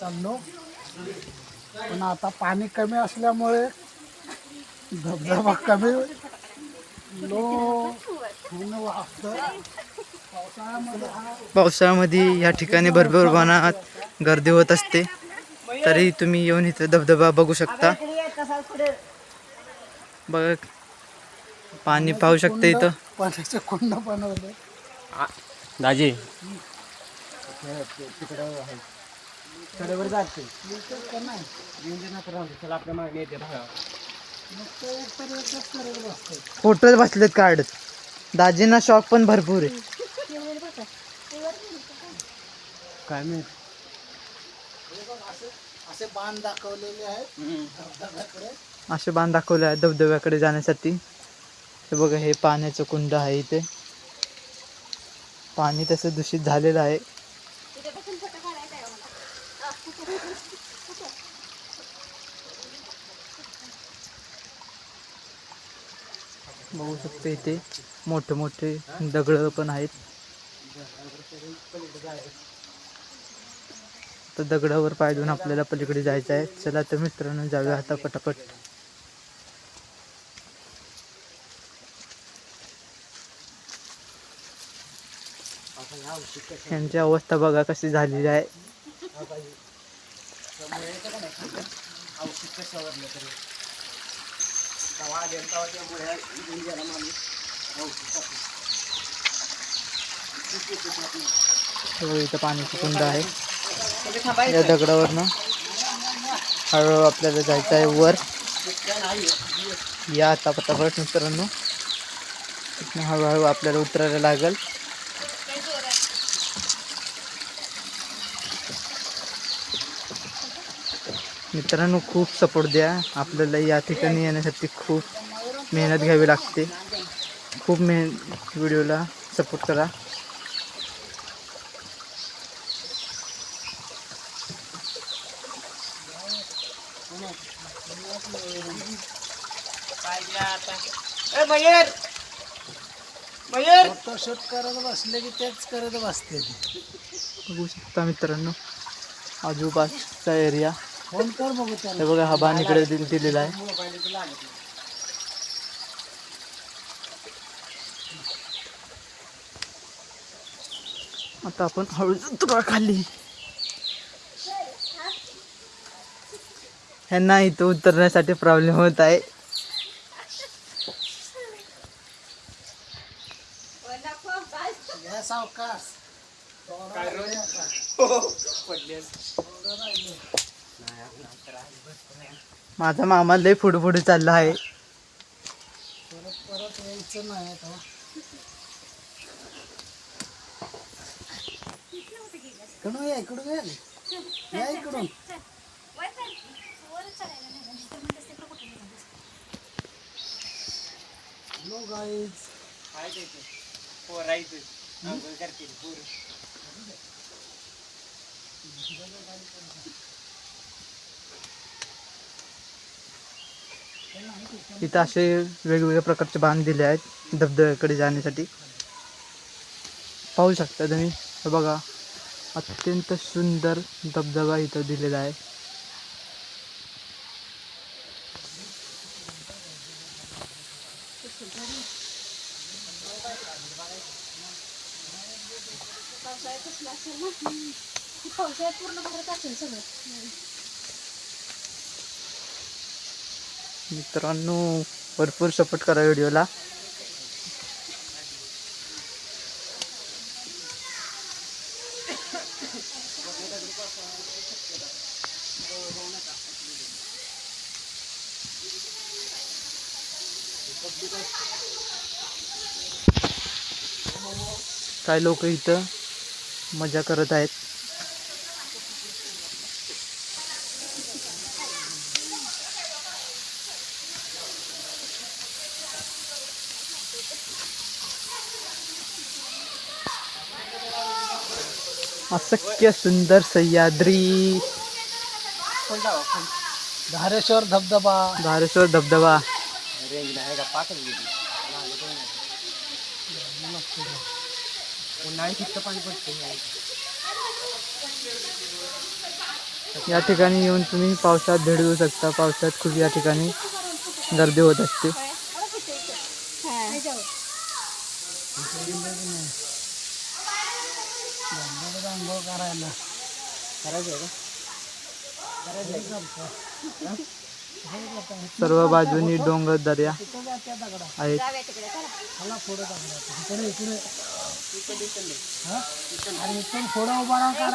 चाललो, पण आता पाणी कमी असल्यामुळे धबधबा कमी लो होणं वाटतं. पावसाळ्यामध्ये या ठिकाणी भरपूर प्रमाणात गर्दी होत असते, तरी तुम्ही येऊन इथे धबधबा बघू शकता. बघा पाणी पाहू शकता इथं. पाण्याचे कुंड बनवले दाजी कडेवर जाते. चला आपल्या मागणी येते बघा. फोटोच बसलेत काढत. दाजींना शॉक पण भरपूर आहे. काय माहित असे बाण दाखवलेले आहेत धबधब्याकडे. असे बांध दाखवले आहेत धबधब्याकडे जाण्यासाठी. हे बघा, हे पाण्याचं कुंड आहे. इथे पाणी तसं दूषित झालेलं आहे. बघू शकतो इथे मोठे मोठे दगड पण आहेत. तर दगडावर पाय देऊन आपल्याला पलीकडे जायचं आहे. चला तर मित्रांनो, जाऊया आता पटापट. यांची अवस्था बघा कशी झालेली आहे. इथं पाण्याची कुंड आहे. या दगडावरनं हळूहळू आपल्याला जायचं आहे वर. या आता पटापट मित्रांनो, हळूहळू आपल्याला उतरायला लागेल. मित्रांनो, खूप सपोर्ट द्या. आपल्याला या ठिकाणी येण्यासाठी खूप मेहनत घ्यावी लागते. खूप व्हिडिओला सपोर्ट करा. फोटोशूट करत बसले की तेच करत बसते. बघू शकता मित्रांनो, आजूबाजूचा एरिया. फोन कर बघू त्याला. हे बघा, हा बाण इकडे दिलेला आहे. आता आपण हळू उतरा खाली. ह्यांना इथं उतरण्यासाठी प्रॉब्लेम होत आहे. सावकाश माझा मामा लय पुढे पुढे चालला आहे. परत यायचं नाही आता. इकडून या, इकडून या इकडून. Hello guys. इथं असे वेगवेगळ्या प्रकारचे बांध दिले आहेत धबधब्याकडे जाण्यासाठी. पाहू शकता तुम्ही. हे बघा, अत्यंत सुंदर धबधबा इथं दिलेला आहे. मित्रांनो, भरपूर सपोर्ट करा व्हिडिओला. काही लोक इथं मजा करत आहेत. असख्य सुंदर सह्याद्री. धारेश्वर धबधबा. धारेश्वर धबधबा. उन्हाळी तिथं पाणी पडते. या ठिकाणी येऊन तुम्ही पावसात भेट देऊ शकता. पावसात खूप या ठिकाणी गर्दी होत असते. आंघोळ करायला करायचं का? सर्व बाजूनी डोंगर दर्या आहेत. मला पुढे इकडे इकडे आणि इथून पुढे उभा राहा.